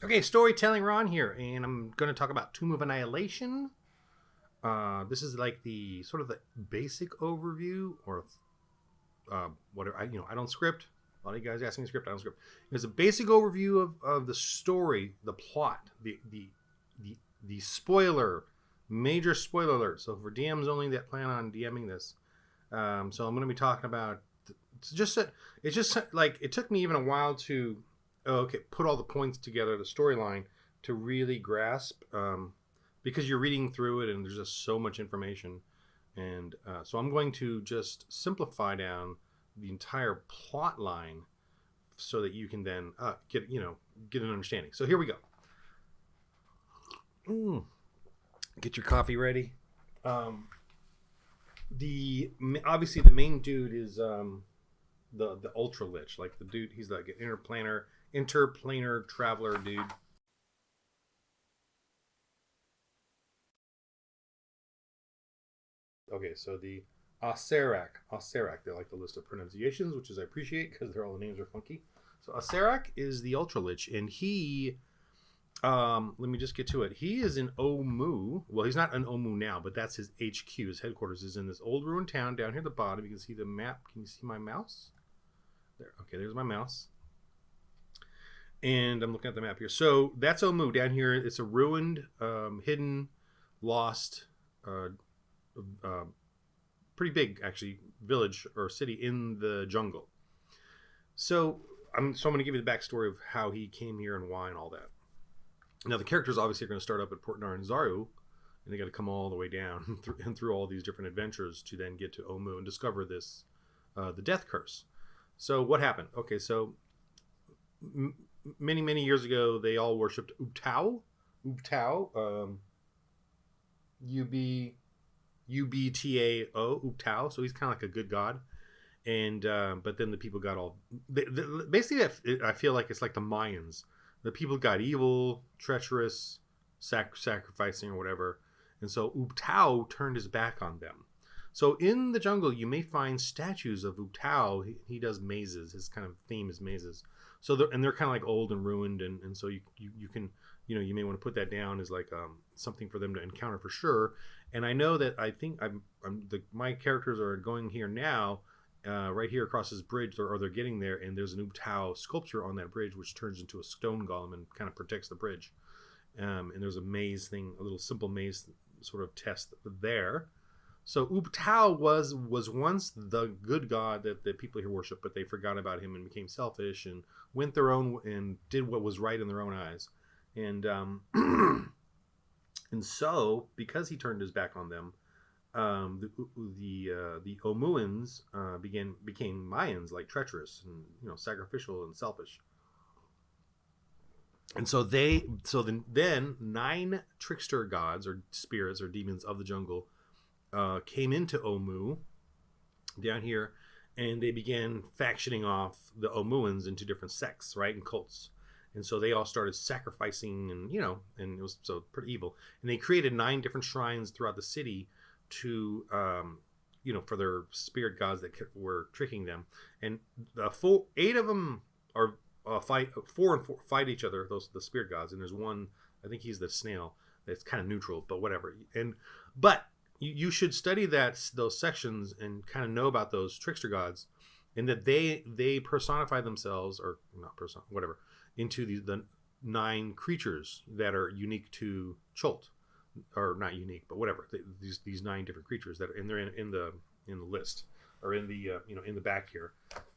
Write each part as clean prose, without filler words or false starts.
Okay, storytelling Ron here, and I'm going to talk about Tomb of Annihilation. This is like the sort of the basic overview, or whatever. I don't script. A lot of you guys ask me to script. I don't script. It's a basic overview of the story, the plot, the spoiler, major spoiler alert. So for DMs only that plan on DMing this, so I'm going to be talking about. It's just like it took me even a while to put all the points together, the storyline, to really grasp, because you're reading through it and there's just so much information, and so I'm going to just simplify down the entire plot line so that you can then get an understanding. So here we go. Get your coffee ready. Obviously the main dude is the Ultra Lich, like the dude. He's like an interplanar traveler dude. Okay, so the Acerak, they like the list of pronunciations, which is I appreciate because all the names are funky. So Acerak is the Ultra Lich, and he, let me just get to it. He is in Omu. Well, he's not in Omu now, but that's his HQ. His headquarters is in this old ruined town down here at the bottom. You can see the map. Can you see my mouse? There. Okay, there's my mouse. And I'm looking at the map here. So that's Omu down here. It's a ruined, hidden, lost, pretty big actually village or city in the jungle. So I'm going to give you the backstory of how he came here and why and all that. Now the characters obviously are going to start up at Port Naranzaru, and they got to come all the way down through all these different adventures to then get to Omu and discover this, the death curse. So what happened? Okay, so many years ago, they all worshipped Ubtao. Ubtao, Ubtao. So he's kind of like a good god. And but then the people got all basically. I feel like it's like the Mayans. The people got evil, treacherous, sacrificing or whatever, and so Ubtao turned his back on them. So in the jungle, you may find statues of Ubtao. He does mazes. His kind of theme is mazes. So they're kind of like old and ruined, and so you can, you may want to put that down as like something for them to encounter for sure. And I know that I think my characters are going here now, right here across this bridge, or they're getting there, and there's an Ubtao sculpture on that bridge which turns into a stone golem and kind of protects the bridge. And there's a maze thing, a little simple maze sort of test there. So Ubtao was once the good god that the people here worship, but they forgot about him and became selfish and went their own and did what was right in their own eyes. And and so because he turned his back on them, the Omuans became Mayans, like treacherous and sacrificial and selfish. And so then 9 trickster gods or spirits or demons of the jungle came into Omu down here, and they began factioning off the Omuans into different sects, right, and cults. And so they all started sacrificing, and and it was so pretty evil. And they created 9 different shrines throughout the city to for their spirit gods that were tricking them. And the 8 of them are fight 4 and 4 fight each other, the spirit gods. And there's one, I think he's the snail, that's kind of neutral, but whatever. But you should study those sections and kind of know about those trickster gods, and that they personify themselves, or not whatever, into the 9 creatures that are unique to Chult, or not unique, but whatever. These 9 different creatures that are they're in the list, or in the in the back here,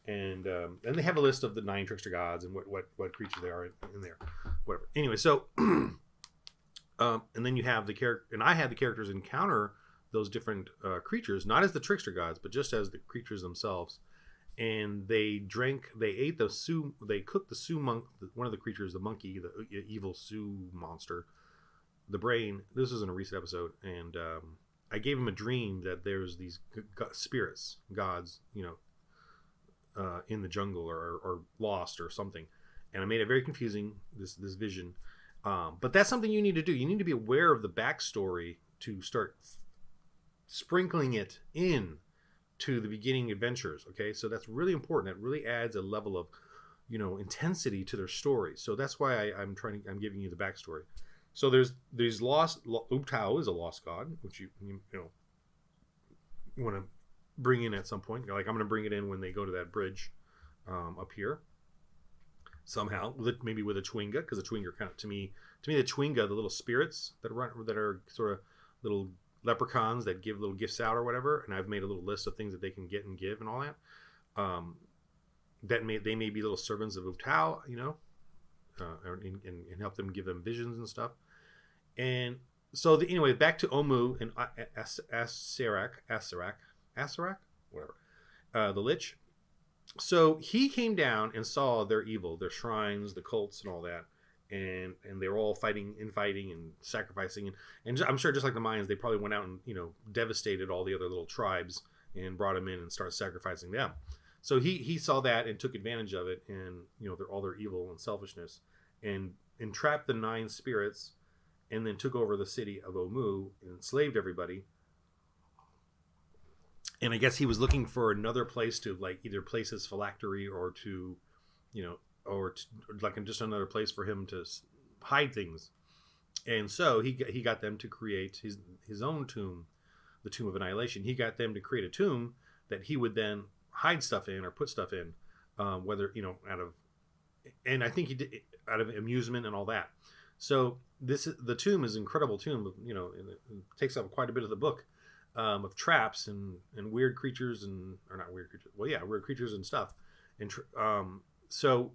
and they have a list of the 9 trickster gods and what creatures they are in there, whatever. Anyway, so and then you have the character, and I had the characters encounter those different creatures, not as the trickster gods, but just as the creatures themselves. And they ate they cooked the Sioux monk, one of the creatures, the monkey, the evil Sioux monster, the brain. This was in a recent episode, and I gave him a dream that there's these spirits, gods, in the jungle or lost or something, and I made it very confusing, this vision. But that's something you need to do. You need to be aware of the backstory to start sprinkling it in to the beginning adventures. Okay, so that's really important. That really adds a level of intensity to their story. So that's why I'm giving you the backstory. So there's Ubtao is a lost god, which you want to bring in at some point. You're like, I'm going to bring it in when they go to that bridge up here. Somehow, maybe with a Chwinga, because the Chwinga kind of to me the Chwinga, the little spirits that are sort of little leprechauns that give little gifts out or whatever. And I've made a little list of things that they can get and give and all that. They may be little servants of Ubtao, and help them, give them visions and stuff. And so anyway, back to Omu and Asarak, whatever, the Lich. So he came down and saw their evil, their shrines, the cults, and all that, and they were all fighting and sacrificing, and I'm sure just like the Mayans, they probably went out and devastated all the other little tribes and brought them in and started sacrificing them. So he saw that and took advantage of it, and all their evil and selfishness, and entrapped the 9 spirits, and then took over the city of Omu and enslaved everybody. And I guess he was looking for another place to either place his phylactery or to, just another place for him to hide things. And so he got them to create his own tomb, the Tomb of Annihilation. He got them to create a tomb that he would then hide stuff in or put stuff in, whether and I think he did out of amusement and all that. So the tomb is an incredible tomb. It takes up quite a bit of the book. Of traps and weird creatures or not weird creatures. Well, yeah, weird creatures and stuff. And so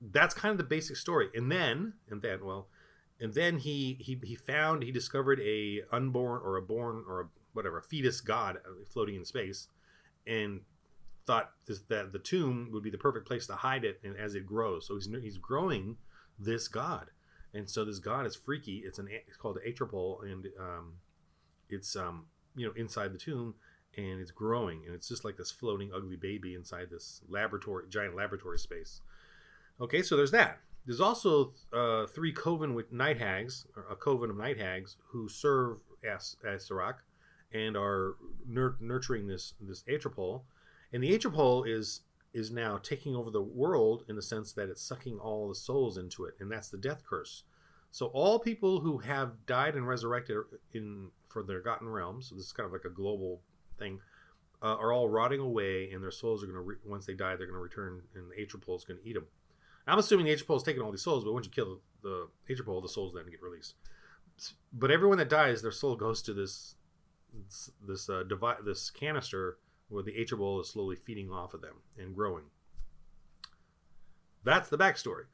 that's kind of the basic story. And then he discovered a unborn or a born or a fetus god floating in space, and thought that the tomb would be the perfect place to hide it. And as it grows, so he's growing this god, and so this god is freaky. It's called the Atropole, and it's inside the tomb, and it's growing, and it's just like this floating ugly baby inside this giant laboratory space. Okay, so there's that. There's also 3 coven with night hags, or a coven of night hags who serve Asarak and are nurturing this Atropole. And the Atropole is now taking over the world in the sense that it's sucking all the souls into it, and that's the death curse. So all people who have died and resurrected for their Forgotten Realms, so this is kind of like a global thing, are all rotting away, and their souls are going to, once they die, they're going to return, and the Atropole is going to eat them. I'm assuming the Atropole is taking all these souls, but once you kill the Atropole, the souls then get released. But everyone that dies, their soul goes to this canister where the Atropole is slowly feeding off of them and growing. That's the backstory.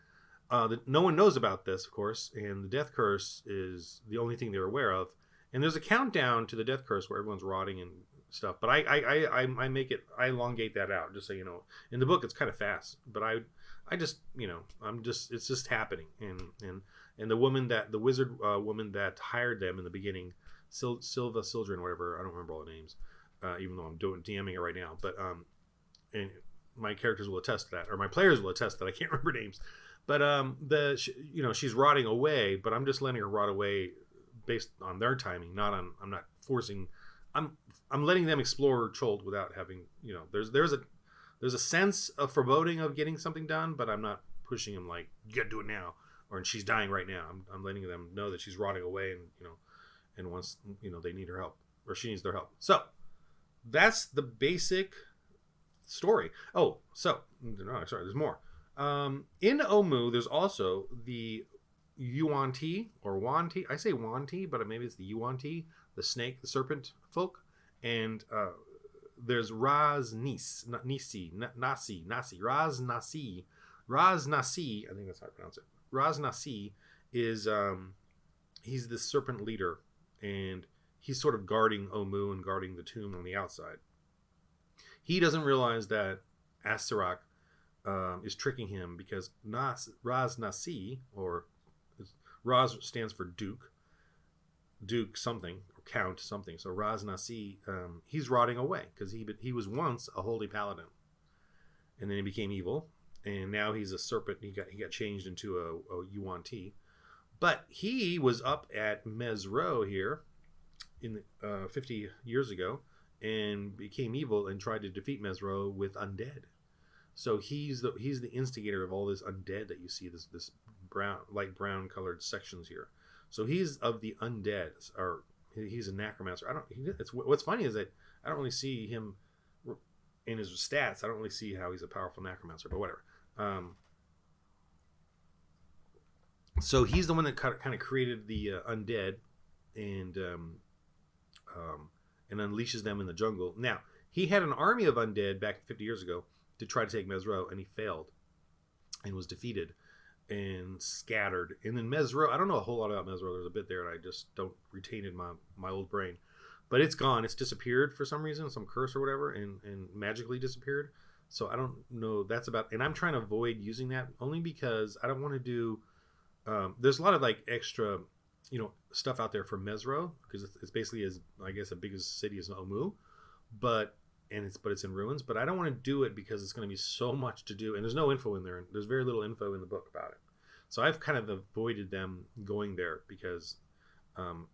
No one knows about this, of course, and the death curse is the only thing they're aware of. And there's a countdown to the death curse where everyone's rotting and stuff. But I elongate that out, just so you know. In the book, it's kind of fast, but it's just happening. And the wizard woman that hired them in the beginning, Silva Sildren, whatever, I don't remember all the names, even though I'm DMing it right now. But and my characters will attest to that, or my players will attest that I can't remember names. But she's rotting away, but I'm just letting her rot away based on their timing, I'm not forcing. I'm letting them explore Chult without having, there's a sense of foreboding of getting something done, but I'm not pushing them like, you got to do it now, or she's dying right now. I'm letting them know that she's rotting away, and once they need her help, or she needs their help. So that's the basic story. Oh, so no, sorry, there's more. In Omu, there's also the Yuan-Ti or Wan-Ti. I say Wan-Ti, but maybe it's the Yuan-Ti, the snake, the serpent folk. And there's Raz-Nasi, Raz-Nasi. Raz-Nasi, I think that's how I pronounce it. Raz-Nasi is, he's the serpent leader, and he's sort of guarding Omu and guarding the tomb on the outside. He doesn't realize that Asarak is tricking him, because Raz-Nasi, or Raz stands for Duke something, or Count something. So Raz-Nasi, he's rotting away because he was once a holy paladin, and then he became evil, and now he's a serpent. He got changed into a Yuan-Ti, but he was up at Mesro here in 50 years ago and became evil and tried to defeat Mesro with Undead. So he's the instigator of all this undead that you see, this light brown colored sections here. So he's of the undead, or he's a necromancer. What's funny is that I don't really see him in his stats. I don't really see how he's a powerful necromancer, but whatever. So he's the one that kind of created the undead and unleashes them in the jungle. Now, he had an army of undead back 50 years ago to try to take Mesro, and he failed and was defeated and scattered. And then Mesro, I don't know a whole lot about Mesro. There's a bit there, and I just don't retain in my old brain. But it's gone. It's disappeared for some reason, some curse or whatever, and magically disappeared. So I don't know. That's about... And I'm trying to avoid using that only because I don't want to do... there's a lot of like extra, stuff out there for Mesro, because it's basically as big as city as Omu, but it's in ruins. But I don't want to do it because it's going to be so much to do, and there's no info in there. There's very little info in the book about it, so I've kind of avoided them going there because, I'd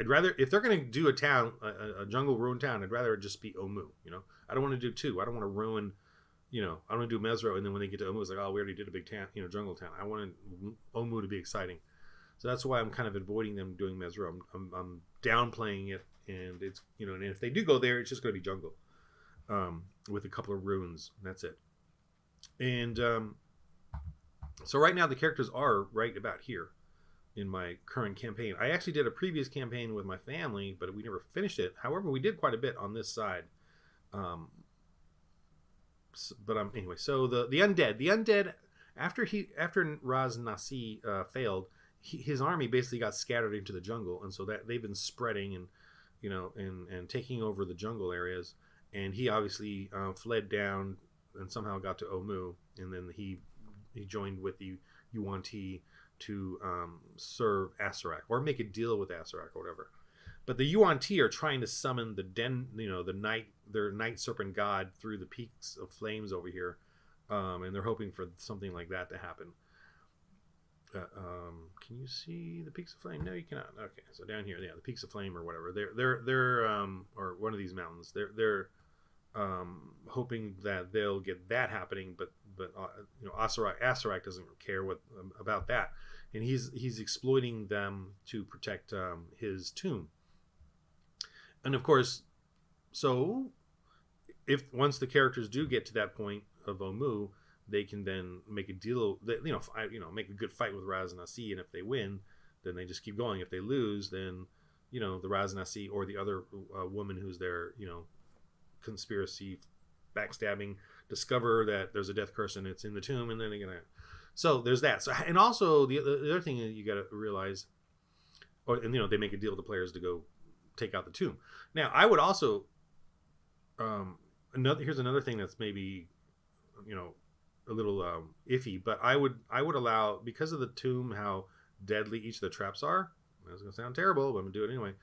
rather, if they're going to do a town, a jungle ruin town, I'd rather it just be Omu. I don't want to do two. I don't want to ruin. I don't want to do Mesro, and then when they get to Omu, it's like, oh, we already did a big town, jungle town. I want Omu to be exciting, so that's why I'm kind of avoiding them doing Mesro. I'm downplaying it, and it's and if they do go there, it's just going to be jungle, with a couple of ruins. That's it. And so right now the characters are right about here in my current campaign. I actually did a previous campaign with my family, but we never finished it. However, we did quite a bit on this side. But anyway, so the undead after Raz Nasi failed, his army basically got scattered into the jungle, and so that they've been spreading and and taking over the jungle areas. And he obviously fled down and somehow got to Omu, and then he joined with the Yuan Ti to serve Asarak or make a deal with Asarak or whatever. But the Yuan Ti are trying to summon their night serpent god through the peaks of flames over here, and they're hoping for something like that to happen. Can you see the peaks of flame? No, you cannot. Okay, so down here, the peaks of flame or whatever. They're or one of these mountains. They're hoping that they'll get that happening, but Asarak doesn't care about that, and he's exploiting them to protect his tomb. And of course, so if once the characters do get to that point of Omu, they can then make a deal that make a good fight with Raz Nasi, and if they win, then they just keep going. If they lose, then the Raz Nasi or the other woman who's there, conspiracy, backstabbing, discover that there's a death curse and it's in the tomb, and then they're gonna. So there's that. So, and also the other thing that you got to realize, they make a deal with the players to go take out the tomb. Now, I would also here's another thing that's maybe a little iffy, but I would allow, because of the tomb, how deadly each of the traps are. That's gonna sound terrible, but I'm gonna do it anyway.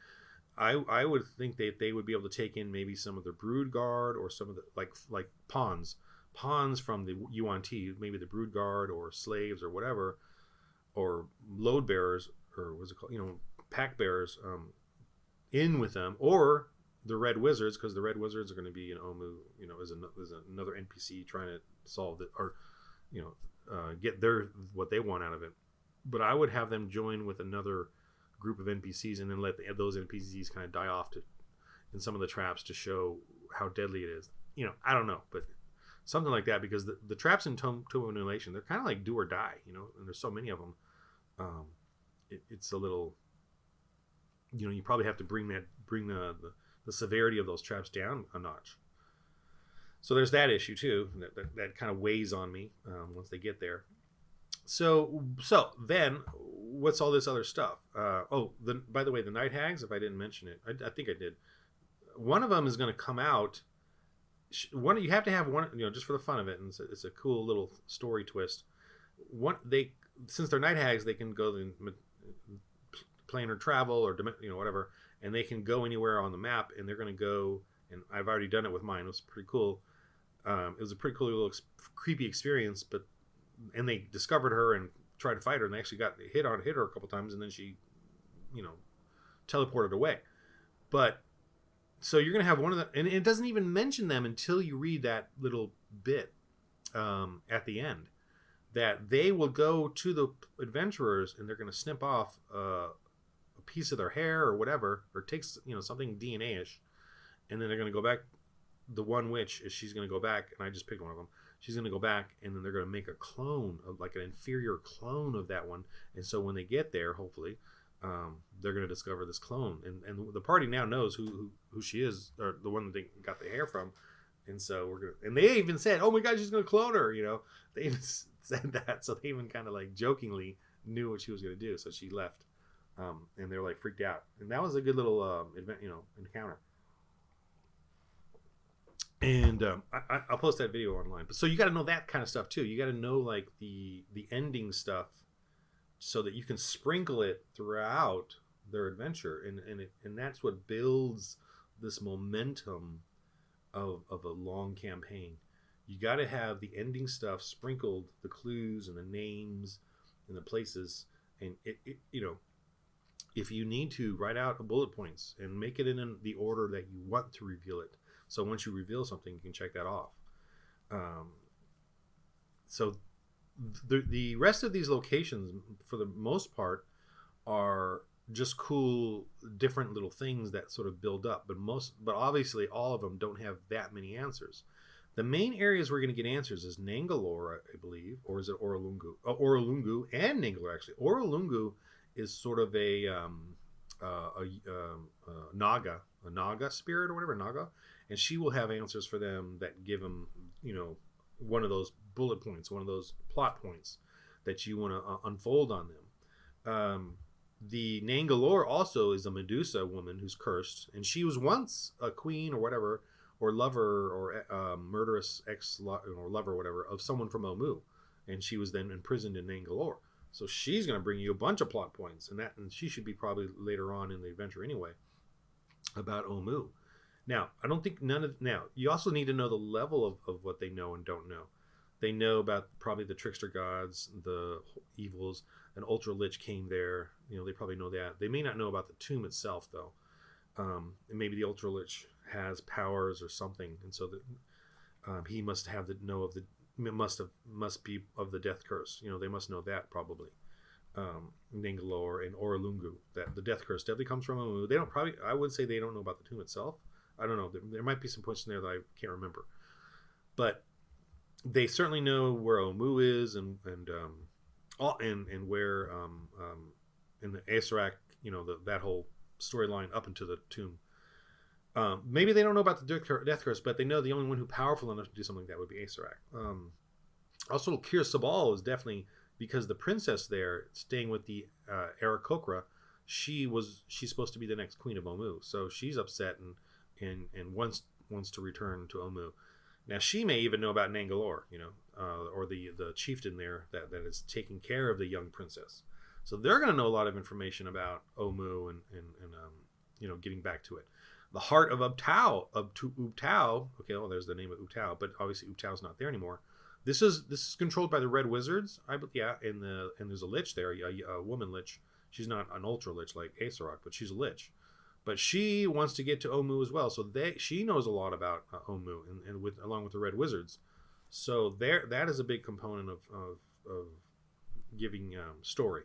I would think that they would be able to take in maybe some of the brood guard or some of the like pawns from the Yuan Ti, maybe the brood guard or slaves or whatever, or load bearers, or what's it called, pack bearers, in with them, or the red wizards, because the red wizards are going to be in Omu, as another NPC trying to solve it, or get what they want out of it. But I would have them join with another group of NPCs, and then let those NPCs kind of die off in some of the traps to show how deadly it is. I don't know, but something like that, because the traps in Tomb of Annihilation, they're kind of like do or die, and there's so many of them. It's a little, you probably have to bring the severity of those traps down a notch. So there's that issue too, that kind of weighs on me once they get there. So then, what's all this other stuff? By the way, the Night Hags, if I didn't mention it, I think I did. One of them is going to come out. You have to have one, just for the fun of it, and it's a cool little story twist. Since they're Night Hags, they can go planar travel or whatever, and they can go anywhere on the map, and they're going to go. And I've already done it with mine. It was pretty cool. It was a pretty cool little creepy experience, and they discovered her and tried to fight her, and they actually hit her a couple times, and then she, teleported away. But so you're gonna have one of the, and it doesn't even mention them until you read that little bit at the end, that they will go to the adventurers and they're going to snip off a piece of their hair or whatever, or takes something DNA-ish, and then they're going to go back. The one witch is she's going to go back, and I just picked one of them. She's going to go back, and then they're going to make a clone of like an inferior clone of that one. And so when they get there, hopefully, they're going to discover this clone, and the party now knows who she is, or the one that they got the hair from. And so and they even said, "Oh my God, she's going to clone her." They even said that, so they even kind of like jokingly knew what she was going to do. So she left, and they're like freaked out, and that was a good little event, encounter. And I'll post that video online. But so you got to know that kind of stuff too. You got to know like the ending stuff, so that you can sprinkle it throughout their adventure, and that's what builds this momentum of a long campaign. You got to have the ending stuff sprinkled, the clues and the names and the places, and if you need to, write out bullet points and make it in the order that you want to reveal it. So once you reveal something, you can check that off. So the rest of these locations, for the most part, are just cool, different little things that sort of build up. But obviously, all of them don't have that many answers. The main areas we're going to get answers is Nangalore, I believe, or is it Orolungu? Orolungu and Nangalore, actually. Orolungu is sort of a Naga spirit or whatever, Naga, and she will have answers for them that give them, one of those bullet points, one of those plot points that you want to unfold on them. The Nangalore also is a Medusa woman who's cursed, and she was once a queen or whatever, or lover, or murderous or lover, or whatever, of someone from Omu, and she was then imprisoned in Nangalore. So she's going to bring you a bunch of plot points, and she should be probably later on in the adventure anyway, about Omu. Now, I don't think now, you also need to know the level of what they know and don't know. They know about probably the Trickster Gods, the evils. An Ultra Lich came there. They probably know that. They may not know about the tomb itself, though. And maybe the Ultra Lich has powers or something, and so that he must have must be of the death curse. They must know that probably. Nangalore and Orolungu, that the death curse definitely comes from Omu. They don't probably. I would say they don't know about the tomb itself. I don't know. There might be some points in there that I can't remember, but they certainly know where Omu is and where in the Asarak, that whole storyline up into the tomb. Maybe they don't know about the death curse, but they know the only one who powerful enough to do something like that would be Asarak. Also, Kir Sabal is definitely, because the princess there staying with the Aarakocra, she's supposed to be the next queen of Omu, so she's upset and wants to return to Omu. Now she may even know about Nangalore, or the chieftain there that is taking care of the young princess. So they're going to know a lot of information about Omu and getting back to it. The heart of Ubtao. Okay, well, there's the name of Ubtao, but obviously Ubtao's not there anymore. This is controlled by the Red Wizards. And there's a lich there, a woman lich. She's not an ultra lich like Asarak, but she's a lich. But she wants to get to Omu as well, so she knows a lot about Omu and along with the Red Wizards. So that is a big component of giving story.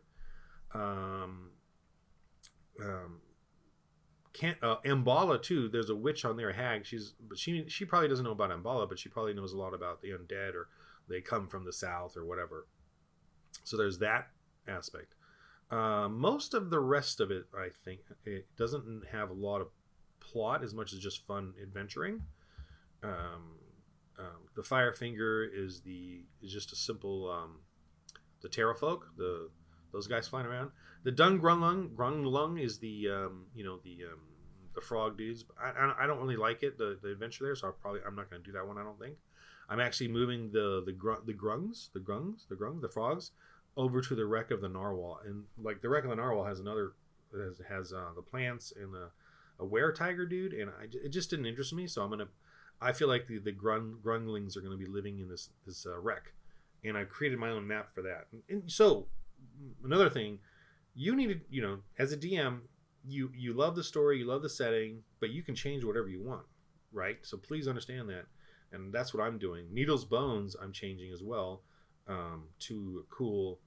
Ambala too. There's a witch on there, a hag. She probably doesn't know about Ambala, but she probably knows a lot about the undead, or they come from the south or whatever. So there's that aspect. Most of the rest of it, I think, it doesn't have a lot of plot as much as just fun adventuring. The Firefinger is just a simple the Terrafolk, those guys flying around. The Grunglung is the frog dudes. I don't really like it, the adventure there, so I'm not going to do that one. I don't think. I'm actually moving the frogs over to the wreck of the Narwhal, and like the wreck of the Narwhal has the plants and a were-tiger dude, and it just didn't interest me. So I feel like the grunglings are going to be living in this wreck, and I created my own map for that. And so another thing, you need to, as a DM, you love the story, you love the setting, but you can change whatever you want, right? So please understand that and that's what I'm doing. Needle's Bones I'm changing as well, to a cool.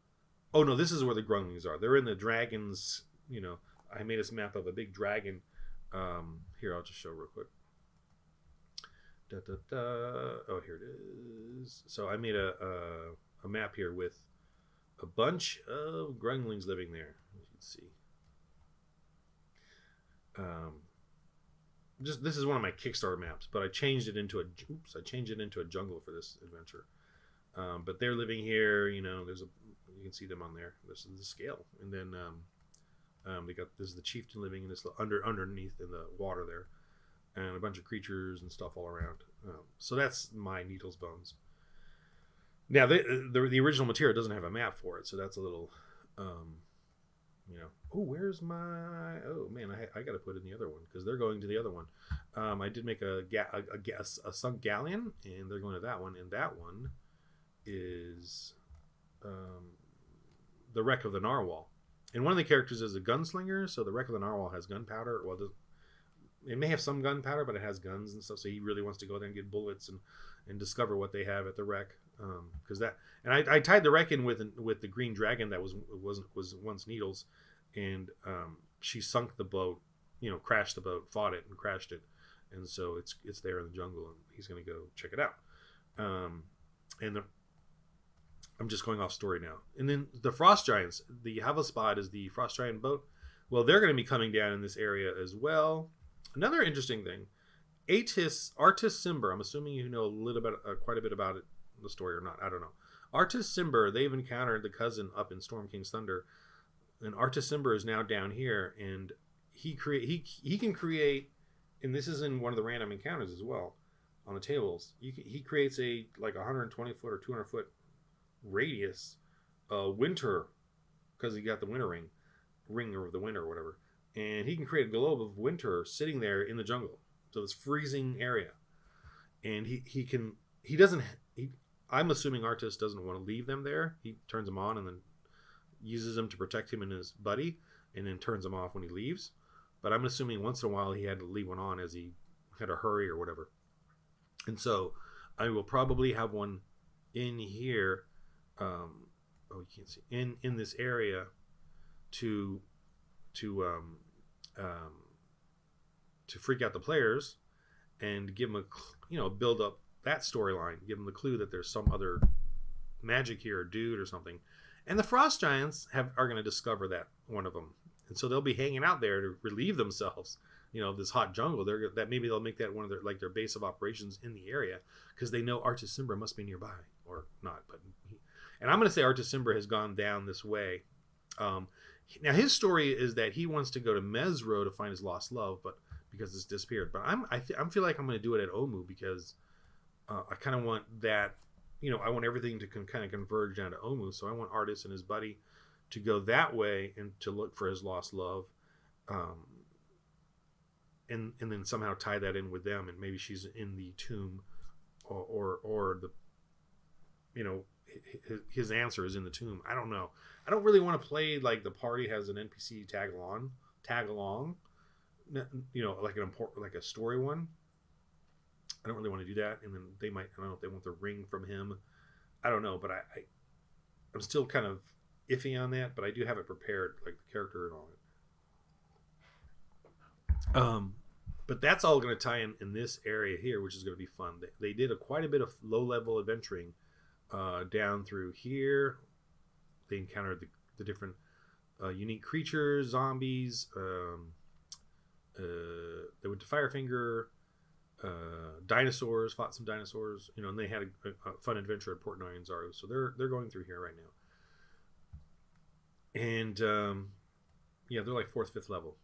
Oh no, this is where the Grunglings are. They're in the dragons. You know, I made this map of a big dragon. Here, I'll just show real quick. Da, da, da. Oh, here it is. So I made a map here with a bunch of Grunglings living there, as you can see. Just this is one of my Kickstarter maps, but I changed it into a jungle for this adventure. But they're living here. You know, you can see them on there. This is the scale, and then this is the chieftain living in this underneath in the water there, and a bunch of creatures and stuff all around. So that's my Needle's Bones. Now the original material doesn't have a map for it, so that's a little, Oh, where's my? Oh man, I got to put in the other one because they're going to the other one. I did make a sunk galleon, and they're going to that one, and that one is the wreck of the Narwhal. And one of the characters is a gunslinger, so the wreck of the Narwhal has gunpowder. Well, it may have some gunpowder, but it has guns and stuff. So he really wants to go there and get bullets and discover what they have at the wreck. I tied the wreck in with the green dragon that was once Needles, and she sunk the boat, crashed the boat, fought it, and crashed it, and so it's there in the jungle, and he's going to go check it out. I'm just going off story now. And then the Frost Giants, the Havespad is the Frost Giant boat. Well, they're going to be coming down in this area as well. Another interesting thing, Artis Cimber, I'm assuming you know quite a bit about it, the story or not, I don't know. Artis Cimber, they've encountered the cousin up in Storm King's Thunder, and Artis Cimber is now down here, and he can create, and this is in one of the random encounters as well, on the tables. He creates a 120 foot or 200 foot radius winter, because he got the winter ring of the winter or whatever, and he can create a globe of winter sitting there in the jungle, so this freezing area, and I'm assuming Artis doesn't want to leave them there. He turns them on and then uses them to protect him and his buddy, and then turns them off when he leaves. But I'm assuming once in a while he had to leave one on as he had to hurry or whatever. And so I will probably have one in here. You can't see in this area to freak out the players and give them build up that storyline, give them the clue that there's some other magic here, or dude or something. And the Frost Giants are going to discover that one of them, and so they'll be hanging out there to relieve themselves, this hot jungle. Maybe they'll make that one of their base of operations in the area, because they know Artis Cimber must be nearby, or not. And I'm going to say Artis Cimber has gone down this way. Now his story is that he wants to go to Mesro to find his lost love, but because it's disappeared. But I feel like I'm going to do it at Omu, because I kind of want that. I want everything to kind of converge down to Omu. So I want Artis and his buddy to go that way and to look for his lost love, and then somehow tie that in with them, and maybe she's in the tomb, or the, his answer is in the tomb. I don't know. I don't really want to play like the party has an NPC tag along, like a story one. I don't really want to do that, and then I don't know if they want the ring from him. I don't know, but I'm still kind of iffy on that, but I do have it prepared, like the character and all that. But that's all going to tie in this area here, which is going to be fun. They did quite a bit of low-level adventuring down through here. They encountered the different unique creatures, zombies. They went to Firefinger. Dinosaurs, fought some dinosaurs, and they had a fun adventure at Port Nyanzaru. So they're going through here right now, and they're like 4th, 5th level.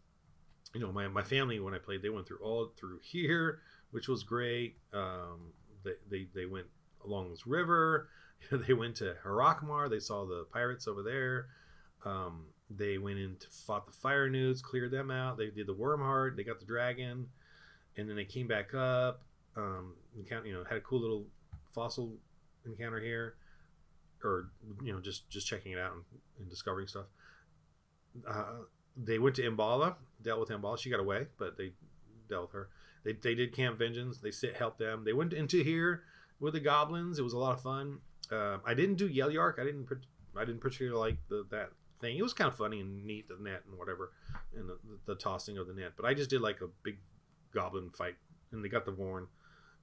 My family, when I played, they went all through here, which was great. They went along this river. They went to Harakmar. They saw the pirates over there. They went in to fought the fire newts, cleared them out. They did the Wormheart. They got the dragon. And then they came back up, had a cool little fossil encounter here, or just checking it out and discovering stuff. They went to Imbala, dealt with Imbala. She got away, but they dealt with her. They did Camp Vengeance. They helped them. They went into here with the goblins. It was a lot of fun. I didn't do Yell Yark. I didn't particularly like that thing. It was kind of funny and neat, the net and whatever, and the tossing of the net. But I just did like a big goblin fight, and they got the Vorn,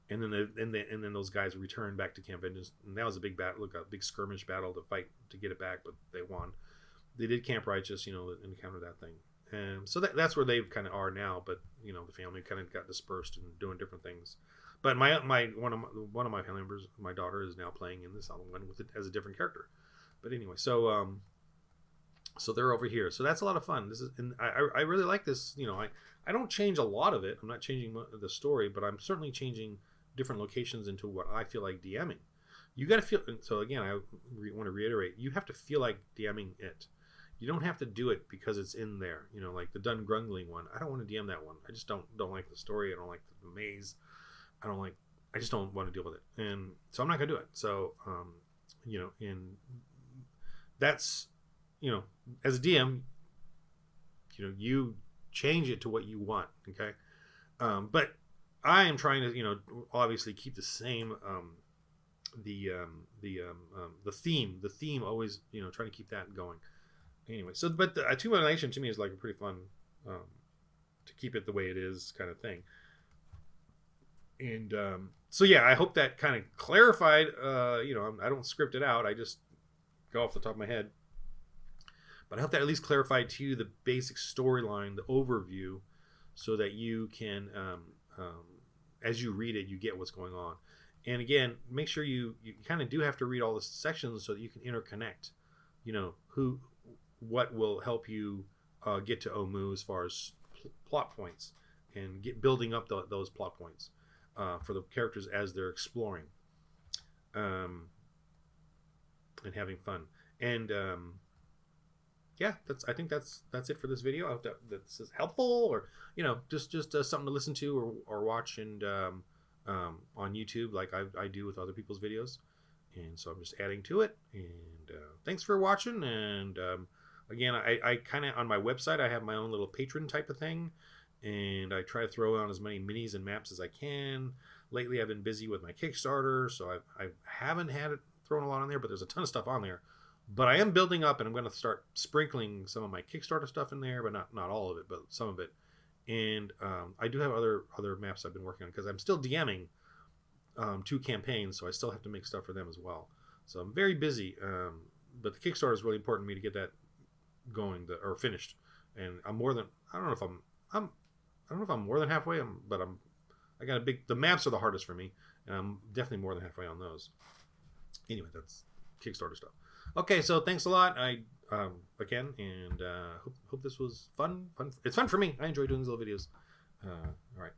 and then those guys returned back to Camp Vengeance, and that was a big battle, a big skirmish battle to fight to get it back, but they won. They did Camp Righteous, and encounter that thing, and so that's where they kind of are now. But the family kind of got dispersed and doing different things. But one of my family members, my daughter, is now playing in this one with it as a different character. But anyway, so they're over here. So that's a lot of fun. And I really like this. I don't change a lot of it. I'm not changing the story, but I'm certainly changing different locations into what I feel like DMing. You got to feel. So again, I want to reiterate. You have to feel like DMing it. You don't have to do it because it's in there. Like the Dun Grungling one. I don't want to DM that one. I just don't like the story. I don't like the maze. I just don't want to deal with it, and so I'm not gonna do it. So, and that's, as a DM, you change it to what you want. Okay, but I am trying to, obviously keep the same, the theme. The theme always, trying to keep that going. Anyway, so but the Annihilation to me is like a pretty fun, to keep it the way it is kind of thing. And so yeah, I hope that kind of clarified. I don't script it out. I just go off the top of my head. But I hope that at least clarified to you the basic storyline, the overview, so that you can, as you read it, you get what's going on. And again, make sure you kind of do have to read all the sections so that you can interconnect. What will help you get to Omu as far as plot points and building up those plot points. For the characters as they're exploring, and having fun. And yeah, I think that's it for this video. I hope that this is helpful, or just something to listen to or watch, and on YouTube like I do with other people's videos. And so I'm just adding to it. And thanks for watching. And again, I kind of, on my website, I have my own little patron type of thing. And I try to throw on as many minis and maps as I can. Lately, I've been busy with my Kickstarter, so I haven't had it thrown a lot on there, but there's a ton of stuff on there. But I am building up, and I'm going to start sprinkling some of my Kickstarter stuff in there, but not all of it, but some of it. And I do have other maps I've been working on, because I'm still DMing 2 campaigns, so I still have to make stuff for them as well. So I'm very busy, but the Kickstarter is really important to me to get that going or finished. And I don't know if I'm more than halfway, but I got the maps are the hardest for me, and I'm definitely more than halfway on those. Anyway, that's Kickstarter stuff. Okay, so thanks a lot. Again, and hope this was fun. It's fun for me. I enjoy doing these little videos. All right.